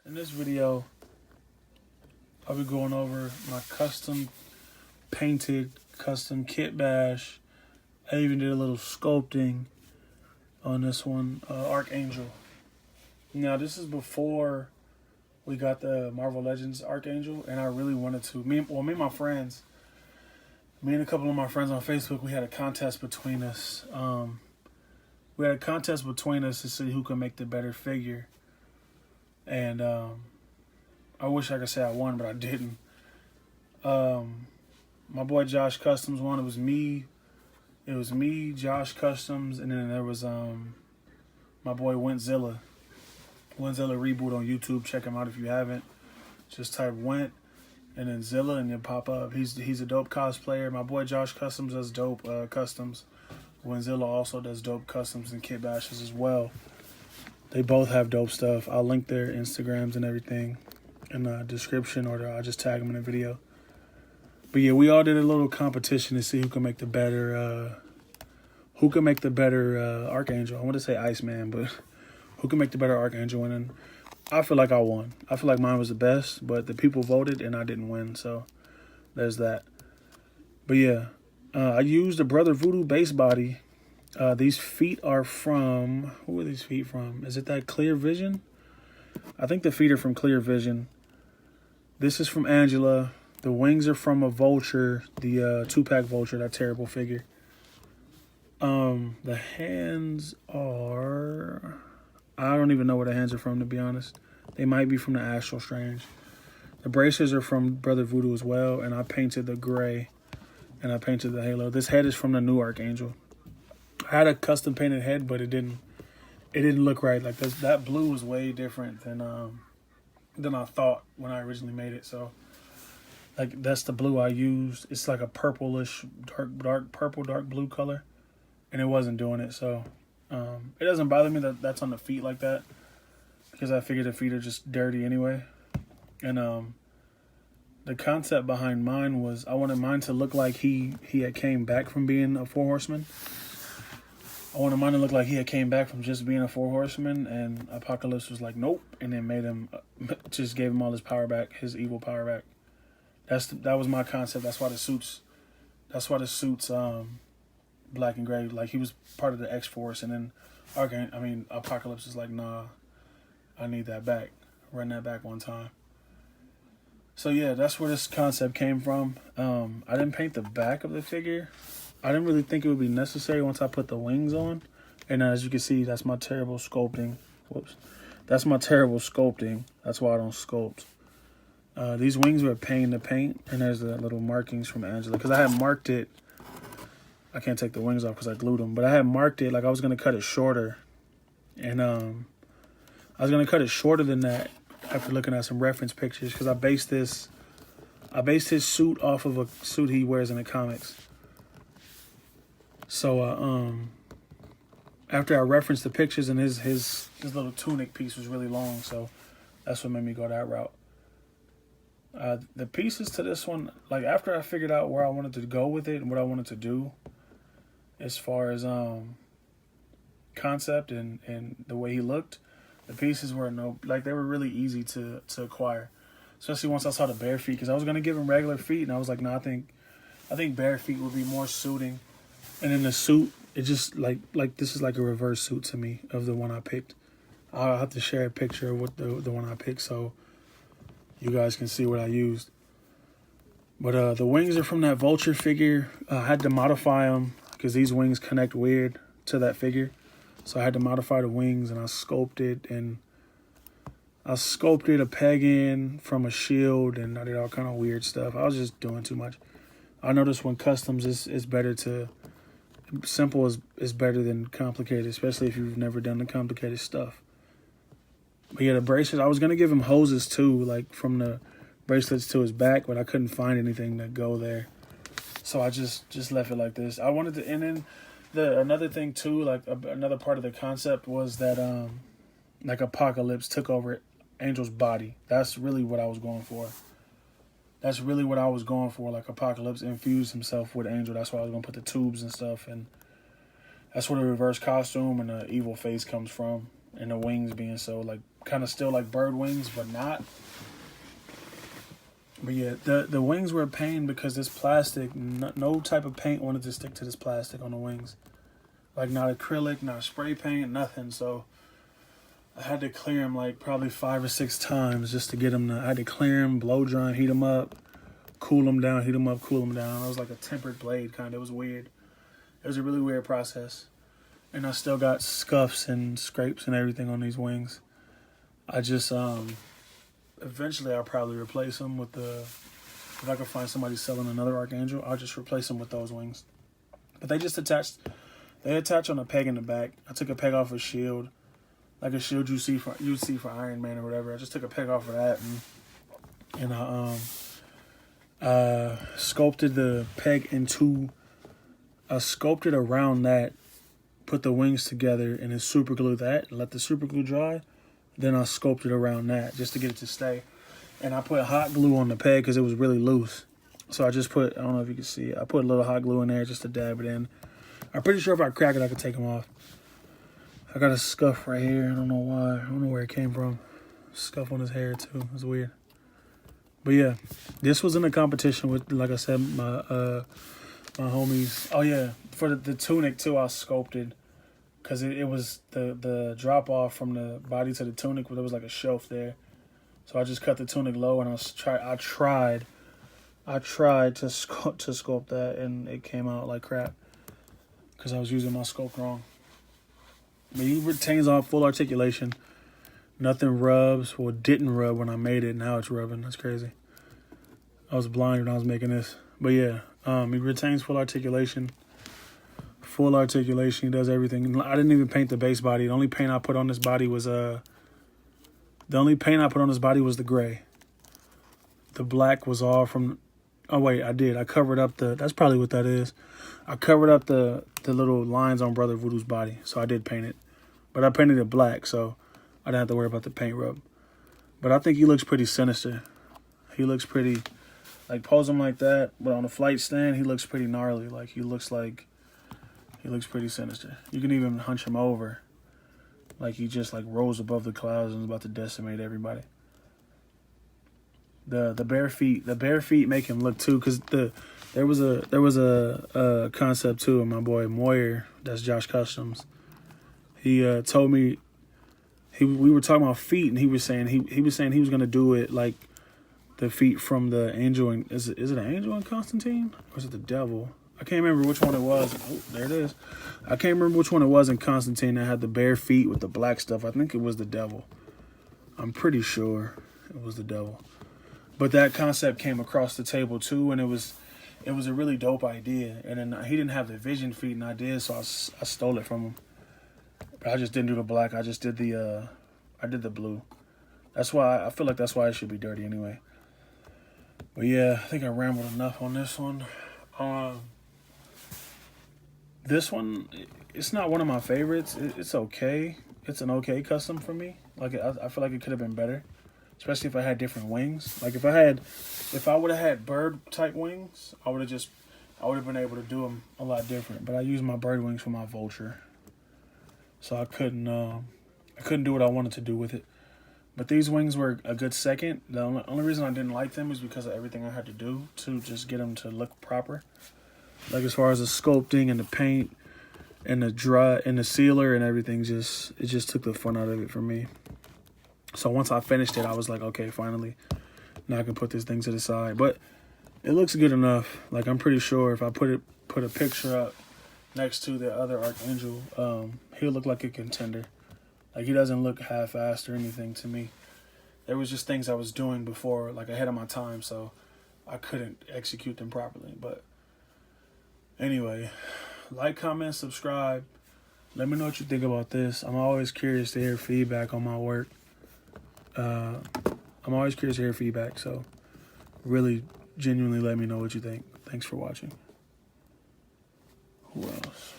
In this video, I'll be going over my custom painted, custom Kitbashed. I even did a little sculpting on this one, Archangel. Now, this is before we got the Marvel Legends Archangel, and I really wanted to. Me and my friends, me and a couple of my friends on Facebook, we had a contest between us. We had a contest between us to see who could make the better figure. And I wish I could say I won, but I didn't. My boy Josh Customs won. It was me, Josh Customs, and then there was my boy Wentzilla. Wentzilla Reboot on YouTube. Check him out if you haven't. Just type Went and then Zilla and you'll pop up. He's a dope cosplayer. My boy Josh Customs does dope customs. Wentzilla also does dope customs and Kitbashes as well. They both have dope stuff. I'll link their Instagrams and everything in the description, or I'll just tag them in the video. But yeah, we all did a little competition to see who can make the better Archangel. I want to say Iceman, but who can make the better Archangel? And I feel like I won. I feel like mine was the best, but the people voted and I didn't win. So there's that. But yeah, I used a Brother Voodoo base body. These feet are from, who are these feet from? Is it that Clear Vision? I think the feet are from Clear Vision. This is from Angela. The wings are from a vulture, the 2-pack vulture, that terrible figure. The hands are, I don't even know where the hands are from, to be honest. They might be from the Astral Strange. The braces are from Brother Voodoo as well, and I painted the gray, and I painted the halo. This head is from the new Archangel. I had a custom painted head, but it didn't look right. Like that blue was way different than I thought when I originally made it. So like that's the blue I used. It's like a purplish, dark purple, dark blue color, and it wasn't doing it. So it doesn't bother me that that's on the feet like that, because I figured the feet are just dirty anyway. And the concept behind mine was I wanted mine to look like he had came back from being a 4-horseman. I wanted mine to look like he had came back from just being a 4-horseman, and Apocalypse was like, nope, and then made him, just gave him all his power back, his evil power back. That was my concept. That's why the suits black and gray. Like he was part of the X-Force, and then Apocalypse is like, nah, I need that back. Run that back one time. So yeah, that's where this concept came from. I didn't paint the back of the figure. I didn't really think it would be necessary once I put the wings on. And as you can see, that's my terrible sculpting. Whoops. That's my terrible sculpting. That's why I don't sculpt. These wings were a pain to paint. And there's the little markings from Angela. Because I had marked it. I can't take the wings off because I glued them. But I had marked it like I was going to cut it shorter. And I was going to cut it shorter than that after looking at some reference pictures. Because I based his suit off of a suit he wears in the comics. So after I referenced the pictures, and his little tunic piece was really long, so that's what made me go that route. The pieces to this one, like after I figured out where I wanted to go with it and what I wanted to do as far as concept and the way he looked, the pieces were they were really easy to acquire, especially once I saw the bare feet, because I was gonna give him regular feet, and I was like, no, I think bare feet would be more suiting. And in the suit, it just like this is like a reverse suit to me of the one I picked. I'll have to share a picture of what the one I picked so you guys can see what I used. But the wings are from that vulture figure. I had to modify them because these wings connect weird to that figure. So I had to modify the wings, and I sculpted a peg in from a shield, and I did all kind of weird stuff. I was just doing too much. I noticed when customs is better to... Simple is better than complicated, especially if you've never done the complicated stuff. But yeah, the bracelets, I was going to give him hoses too, like from the bracelets to his back, but I couldn't find anything to go there. So I just left it like this. I wanted to, and then another thing too, like another part of the concept was that like Apocalypse took over Angel's body. That's really what I was going for. Like Apocalypse infused himself with Angel. That's why I was going to put the tubes and stuff. And that's where the reverse costume and the evil face comes from. And the wings being so, like, kind of still like bird wings, but not. But yeah, the wings were a pain because this plastic, no type of paint wanted to stick to this plastic on the wings. Like not acrylic, not spray paint, nothing. So I had to clear them like probably 5 or 6 times just to get them. I had to clear them, blow dry, them, heat them up, cool them down, heat them up, cool them down. It was like a tempered blade kind of. It was weird. It was a really weird process. And I still got scuffs and scrapes and everything on these wings. I just, eventually I'll probably replace them with if I can find somebody selling another Archangel, I'll just replace them with those wings. But they just attach on a peg in the back. I took a peg off a shield, like a shield you'd see for Iron Man or whatever. I just took a peg off of that and I sculpted the peg I sculpted around that, put the wings together, and then super glue that, let the super glue dry. Then I sculpted around that just to get it to stay. And I put hot glue on the peg because it was really loose. So I just put, I don't know if you can see it, I put a little hot glue in there just to dab it in. I'm pretty sure if I crack it, I could take them off. I got a scuff right here. I don't know why. I don't know where it came from. Scuff on his hair too. It's weird. But yeah, this was in a competition with, like I said, my homies. Oh yeah, for the tunic too, I sculpted. Because it was the drop off from the body to the tunic, where there was like a shelf there. So I just cut the tunic low, and I tried to sculpt that, and it came out like crap. Because I was using my sculpt wrong. But he retains all full articulation. Nothing rubs. Well, it didn't rub when I made it. Now it's rubbing. That's crazy. I was blind when I was making this. But yeah, he retains full articulation. Full articulation. He does everything. I didn't even paint the base body. The only paint I put on this body was the gray. The black was all from. Oh wait, I did. I covered up that's probably what that is. I covered up the little lines on Brother Voodoo's body, so I did paint it. But I painted it black, so I didn't have to worry about the paint rub. But I think he looks pretty sinister. He looks pretty, like, pose him like that, but on a flight stand, he looks pretty gnarly. Like, he looks pretty sinister. You can even hunch him over. Like, he just, like, rose above the clouds and is about to decimate everybody. The bare feet make him look, too, because there was a concept, too, of my boy Moyer, that's Josh Customs. He told me, we were talking about feet, and he was saying he was going to do it like the feet from the angel. Is it an angel in Constantine? Or is it the devil? I can't remember which one it was. Oh, there it is. I can't remember which one it was in Constantine that had the bare feet with the black stuff. I think it was the devil. I'm pretty sure it was the devil. But that concept came across the table too, and it was a really dope idea. And then he didn't have the vision feet, and I did, so I stole it from him. But I just didn't do the black. I just did the blue. That's why I feel like that's why it should be dirty anyway. But yeah, I think I rambled enough on this one. This one, it's not one of my favorites. It's okay. It's an okay custom for me. Like, I feel like it could have been better, especially if I had different wings. Like, if I would have had bird type wings, I would have been able to do them a lot different. But I used my bird wings for my vulture, so I couldn't do what I wanted to do with it. But these wings were a good second. The only reason I didn't like them is because of everything I had to do to just get them to look proper. Like, as far as the sculpting and the paint and the dry and the sealer and everything, it just took the fun out of it for me. So once I finished it, I was like, okay, finally, now I can put this thing to the side. But it looks good enough. Like, I'm pretty sure if I put a picture up next to the other Archangel, he'll look like a contender. Like, he doesn't look half-assed or anything to me. There was just things I was doing before, like, ahead of my time, so I couldn't execute them properly. But anyway, like, comment, subscribe. Let me know what you think about this. I'm always curious to hear feedback on my work. I'm always curious to hear feedback, so really, genuinely let me know what you think. Thanks for watching. Who else?